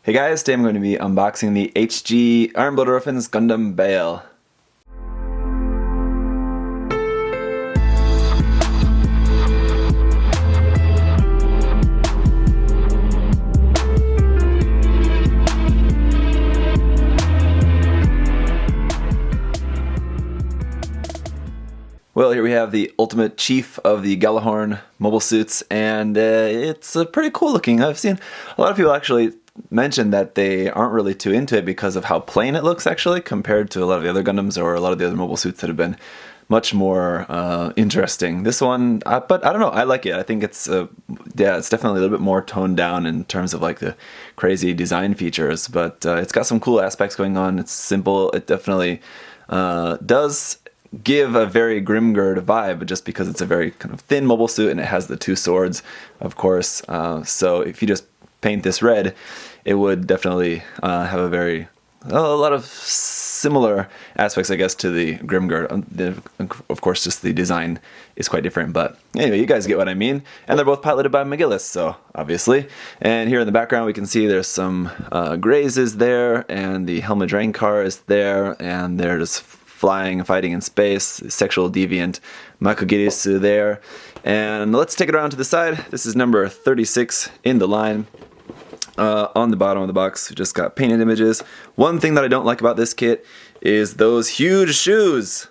Hey guys, today I'm going to be unboxing the HG Iron Blooded Orphans Gundam Bael. Well, here we have the ultimate chief of the Galahorn mobile suits, and it's pretty cool looking. I've seen a lot of people actually mention that they aren't really too into it because of how plain it looks actually compared to a lot of the other Gundams or a lot of the other mobile suits that have been much more interesting. This one, but I don't know, I like it. I think it's it's definitely a little bit more toned down in terms of like the crazy design features, but it's got some cool aspects going on. It's simple. It definitely does give a very Grimgird vibe just because it's a very kind of thin mobile suit and it has the two swords, of course. So if you just paint this red, it would definitely have a lot of similar aspects, I guess, to the Grimgird. Of course, just the design is quite different, but anyway, you guys get what I mean. And they're both piloted by McGillis, so obviously. And here in the background, we can see there's some grazes there, and the Helma Draencar is there, and they're just flying, fighting in space. Sexual deviant Makogirisu there. And let's take it around to the side. This is number 36 in the line. On the bottom of the box, we just got painted images. One thing that I don't like about this kit is those huge shoes.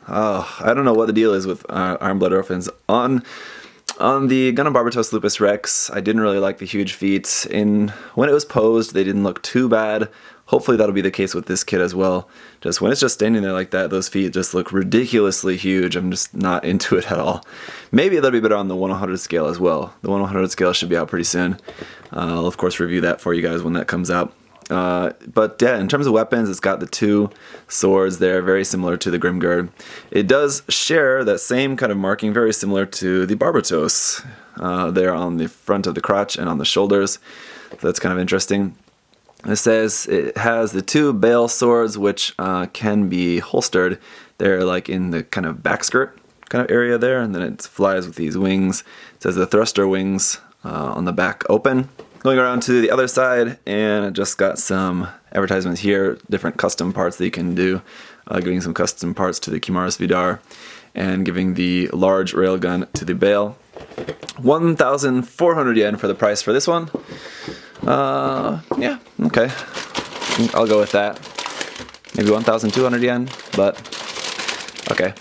Oh, I don't know what the deal is with Iron Blooded Orphans. On the Gundam Barbatos Lupus Rex, I didn't really like the huge feet. When it was posed, they didn't look too bad. Hopefully that'll be the case with this kit as well. Just when it's just standing there like that, those feet just look ridiculously huge. I'm just not into it at all. Maybe that'll be better on the 1/100 scale as well. The 1/100 scale should be out pretty soon. I'll of course review that for you guys when that comes out. But yeah, in terms of weapons, it's got the two swords there, very similar to the Grimgird. It does share that same kind of marking, very similar to the Barbatos, there on the front of the crotch and on the shoulders. So that's kind of interesting. It says it has the two Bael swords, which can be holstered. They're like in the kind of back skirt kind of area there, and then it flies with these wings. It says the thruster wings on the back open. Going around to the other side, and it just got some advertisements here, different custom parts that you can do, giving some custom parts to the Kimaris Vidar, and giving the large railgun to the Bael. 1,400 yen for the price for this one. Yeah, okay. I'll go with that. Maybe 1,200 yen, but okay.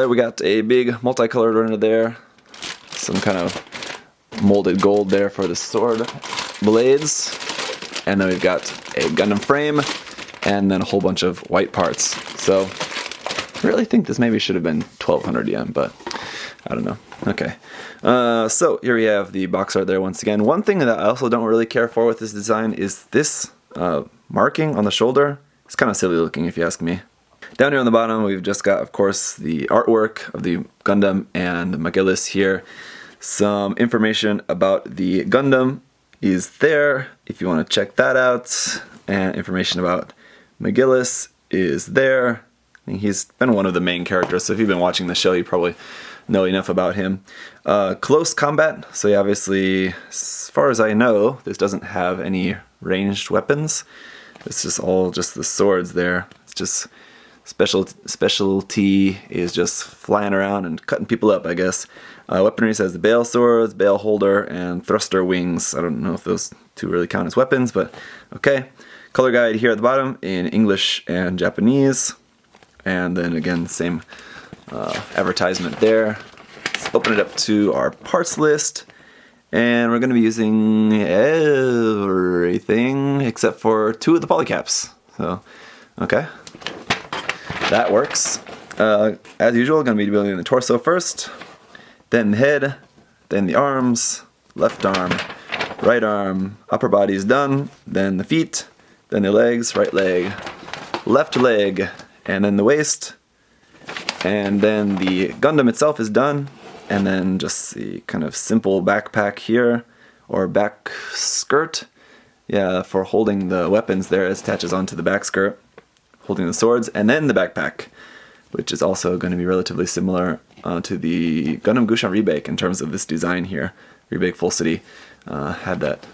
We got a big multicolored runner there. Some kind of molded gold there for the sword blades. And then we've got a Gundam frame, and then a whole bunch of white parts. So, I really think this maybe should have been 1,200 yen, but I don't know. Okay. So here we have the box art there once again. One thing that I also don't really care for with this design is this marking on the shoulder. It's kind of silly looking if you ask me. Down here on the bottom, we've just got, of course, the artwork of the Gundam and McGillis here. Some information about the Gundam is there if you want to check that out. And information about McGillis is there. I mean, he's been one of the main characters, so if you've been watching the show, you probably know enough about him. Close combat, so yeah, obviously, as far as I know, this doesn't have any ranged weapons. It's just all just the swords there. It's just specialty is just flying around and cutting people up, I guess. Weaponry says the Bael swords, Bael holder, and thruster wings. I don't know if those two really count as weapons, but okay. Color guide here at the bottom in English and Japanese. And then again, same advertisement there. Let's open it up to our parts list, and we're going to be using everything except for two of the polycaps. So, okay, that works. As usual, going to be building the torso first, then the head, then the arms, left arm, right arm, upper body is done, then the feet, then the legs, right leg, left leg, and then the waist. And then the Gundam itself is done, and then just the kind of simple backpack here, or back skirt, yeah, for holding the weapons there. It attaches onto the back skirt, holding the swords, and then the backpack, which is also going to be relatively similar to the Gundam Gushan Remake in terms of this design here, Remake Full City. had that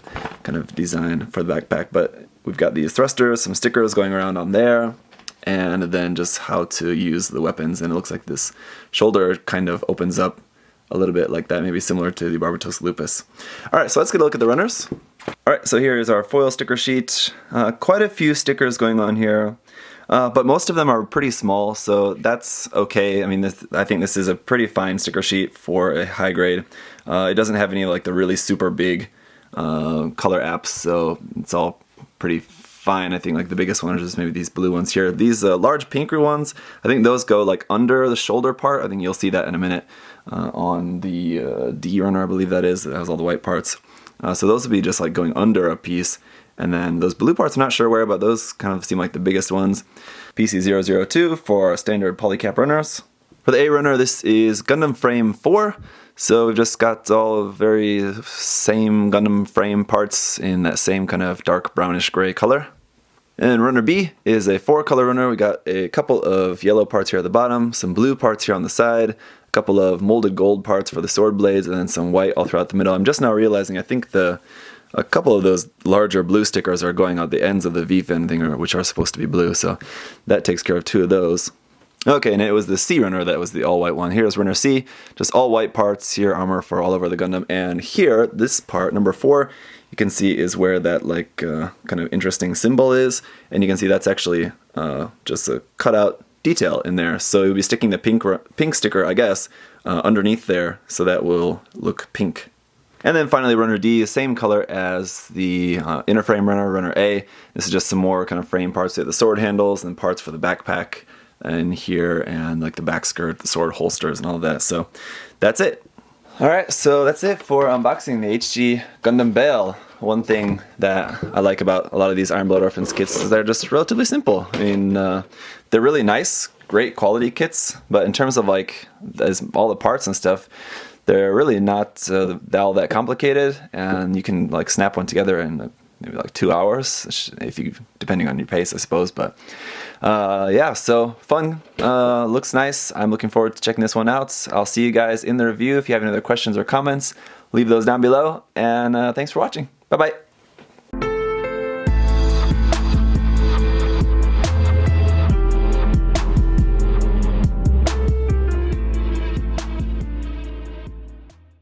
kind of design for the backpack. But we've got these thrusters, some stickers going around on there, and then just how to use the weapons. And it looks like this shoulder kind of opens up a little bit like that, maybe similar to the Barbatos Lupus. All right, so let's get a look at the runners. All right, so here is our foil sticker sheet. Quite a few stickers going on here, but most of them are pretty small, so that's okay. I mean, I think this is a pretty fine sticker sheet for a high grade. It doesn't have any like the really super big color apps, so it's all pretty fine. I think like the biggest one is just maybe these blue ones here. These large pinker ones, I think those go like under the shoulder part. I think you'll see that in a minute on the D runner, I believe that is. It has all the white parts. So those would be just like going under a piece. And then those blue parts, I'm not sure where, but those kind of seem like the biggest ones. PC002 for standard polycap runners. For the A runner, this is Gundam Frame 4. So we've just got all very same Gundam frame parts in that same kind of dark brownish gray color. And runner B is a 4-color runner. We got a couple of yellow parts here at the bottom, some blue parts here on the side, a couple of molded gold parts for the sword blades, and then some white all throughout the middle. I'm just now realizing I think a couple of those larger blue stickers are going on the ends of the V-fin thing, which are supposed to be blue, so that takes care of 2 of those. Okay, and it was the C runner that was the all-white one. Here's runner C, just all white parts, here armor for all over the Gundam, and here, this part, number 4, you can see is where that like kind of interesting symbol is, and you can see that's actually just a cutout detail in there. So you'll be sticking the pink sticker, I guess, underneath there, so that will look pink. And then finally runner D, same color as the inner frame runner, runner A. This is just some more kind of frame parts, the sword handles and parts for the backpack in here, and like the back skirt, the sword holsters and all of that. So that's it. Alright, so that's it for unboxing the HG Gundam Bael. One thing that I like about a lot of these Iron Blood Orphans kits is they're just relatively simple. I mean, they're really nice, great quality kits, but in terms of like all the parts and stuff, they're really not all that complicated, and you can like snap one together in maybe like 2 hours, if you, depending on your pace, I suppose. But yeah, so fun, looks nice. I'm looking forward to checking this one out. I'll see you guys in the review. If you have any other questions or comments, leave those down below, and thanks for watching. Bye bye.